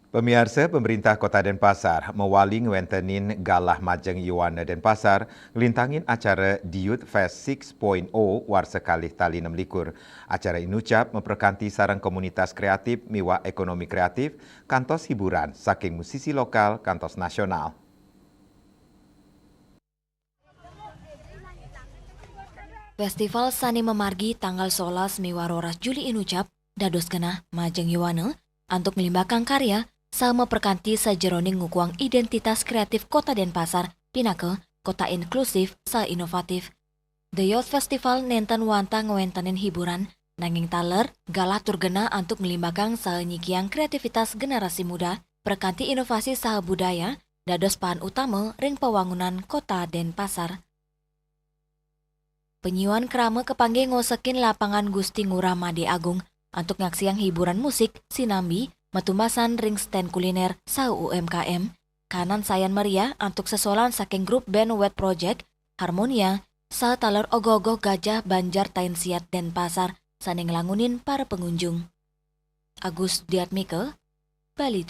Pemirsa, pemerintah Kota Denpasar mewali ngewentenin galah majeng Yuwana Denpasar ngelintangin acara Youth Fest 6.0 war sekalih tali 6 likur. Acara ini ucap memperkanti sarang komunitas kreatif miwa ekonomi kreatif, kantos hiburan, saking musisi lokal, kantos nasional. Festival Sani Memargi tanggal 11 Miwaroras Juli inucap dados genah majeng Yuwana untuk melimbahkan karya sama perkanti sajeroning ngukuang identitas kreatif Kota Denpasar pinake kota inklusif sa inovatif. The Youth Festival nenten wanta ngewentanin hiburan nanging taler galah turgena untuk melimbahkan saenyikiang kreativitas generasi muda perkanti inovasi saha budaya dados pahan utama ring pewangunan Kota Denpasar. Penyuan kerama kepanggih ngosekin lapangan Gusti Ngurah Made Agung untuk ngaksiang hiburan musik, sinambi, metumbasan ring stand kuliner sa UMKM, kanan sayan meriah untuk sesolan saking grup band Wet Project, Harmonia, sa taler ogoh-ogoh gajah Banjar Tainsiat Denpasar saning langunin para pengunjung. Agus Diatmike, Bali TV.